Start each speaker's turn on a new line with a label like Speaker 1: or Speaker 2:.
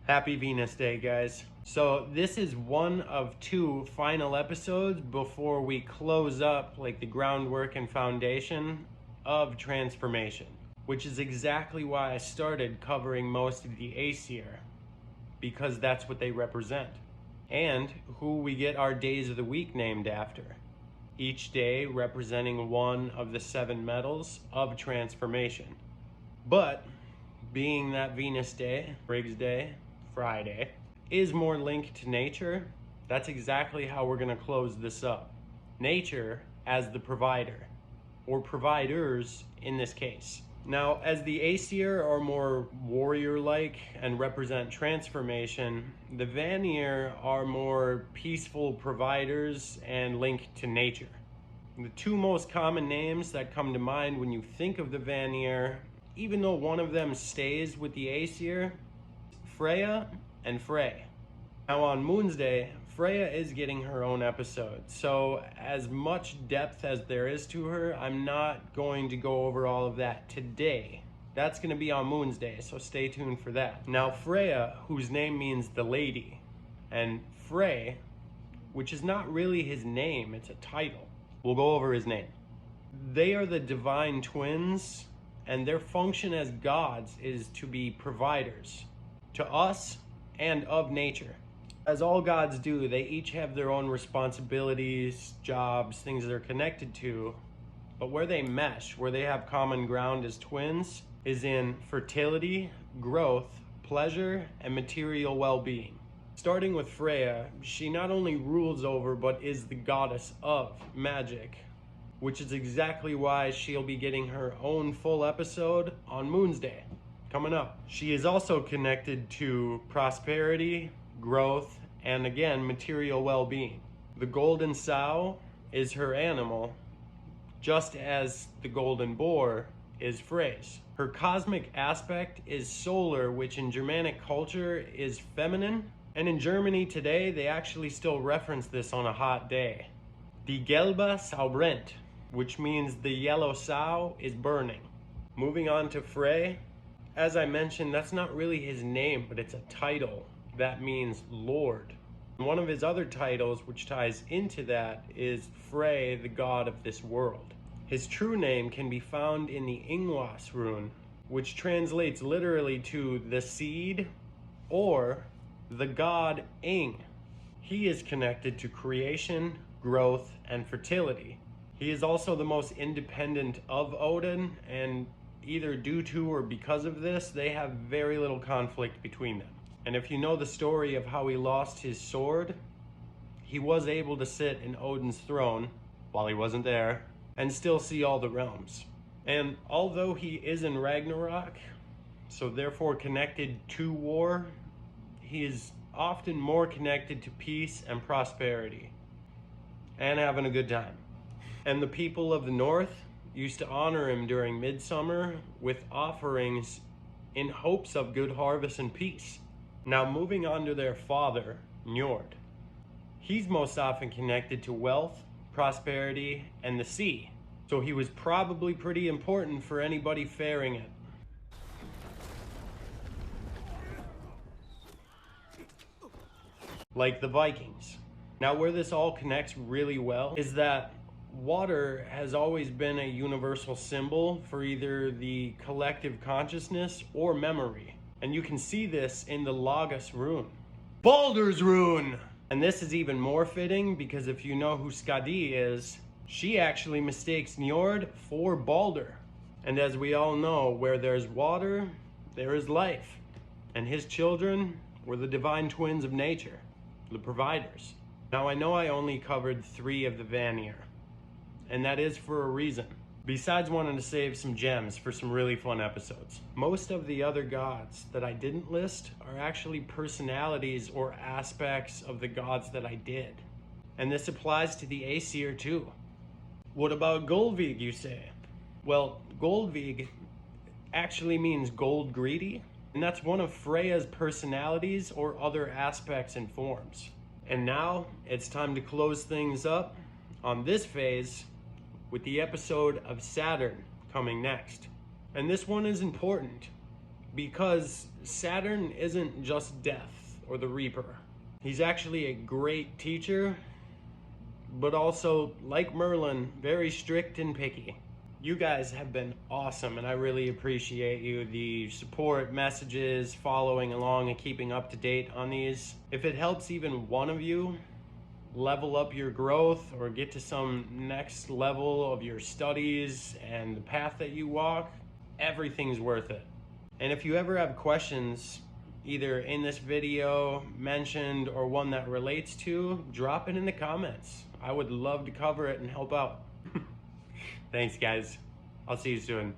Speaker 1: Happy Venus Day, guys. So this is one of two final episodes before we close up like the groundwork and foundation of transformation, which is exactly why I started covering most of the Aesir, because that's what they represent, and who we get our days of the week named after, each day representing one of the 7 metals of transformation. But being that Venus Day, Briggs Day, Friday, is more linked to nature, that's exactly how we're going to close this up. Nature as the provider, or providers in this case. Now, as the Aesir are more warrior-like and represent transformation, the Vanir are more peaceful providers and linked to nature. The two most common names that come to mind when you think of the Vanir, even though one of them stays with the Aesir, Freya and Frey. Now on Moon's Day, Freya is getting her own episode, so as much depth as there is to her, I'm not going to go over all of that today. That's going to be on Moon's Day, so stay tuned for that. Now Freya, whose name means the lady, and Frey, which is not really his name, it's a title. We'll go over his name. They are the divine twins, and their function as gods is to be providers to us and of nature. As all gods do, they each have their own responsibilities, jobs, things they're connected to, but where they mesh, where they have common ground as twins, is in fertility, growth, pleasure, and material well-being. Starting with Freya, she not only rules over, but is the goddess of magic, which is exactly why she'll be getting her own full episode on Moon's Day, coming up. She is also connected to prosperity, growth, and again, material well-being. The golden sow is her animal, just as the golden boar is Frey's. Her cosmic aspect is solar, which in Germanic culture is feminine, and in Germany today, they actually still reference this on a hot day. Die gelbe Sau brennt, which means the yellow sow is burning. Moving on to Frey, as I mentioned, that's not really his name, but it's a title that means Lord. One of his other titles, which ties into that, is Frey, the god of this world. His true name can be found in the Ingwas rune, which translates literally to the seed or the god Ing. He is connected to creation, growth, and fertility. He is also the most independent of Odin, and either due to or because of this, they have very little conflict between them. And if you know the story of how he lost his sword, he was able to sit in Odin's throne while he wasn't there and still see all the realms. And although he is in Ragnarok, so therefore connected to war, he is often more connected to peace and prosperity and having a good time. And the people of the north used to honor him during midsummer with offerings in hopes of good harvest and peace. Now moving on to their father, Njord. He's most often connected to wealth, prosperity, and the sea. So he was probably pretty important for anybody faring it. Like the Vikings. Now where this all connects really well is that water has always been a universal symbol for either the collective consciousness or memory. And you can see this in the Logos rune. Baldur's rune! And this is even more fitting because if you know who Skadi is, she actually mistakes Njord for Baldur. And as we all know, where there's water, there is life. And his children were the divine twins of nature, the providers. Now I know I only covered 3 of the Vanir, and that is for a reason. Besides wanting to save some gems for some really fun episodes. Most of the other gods that I didn't list are actually personalities or aspects of the gods that I did. And this applies to the Aesir too. What about Goldvig, you say? Well, Goldvig actually means gold greedy, and that's one of Freya's personalities or other aspects and forms. And now it's time to close things up on this phase with the episode of Saturn coming next. And this one is important because Saturn isn't just death or the Reaper. He's actually a great teacher, but also, like Merlin, very strict and picky. You guys have been awesome, and I really appreciate you. The support, messages, following along, and keeping up to date on these. If it helps even one of you level up your growth or get to some next level of your studies and the path that you walk, everything's worth it. And if you ever have questions, either in this video mentioned or one that relates to, drop it in the comments. I would love to cover it and help out. Thanks, guys. I'll see you soon.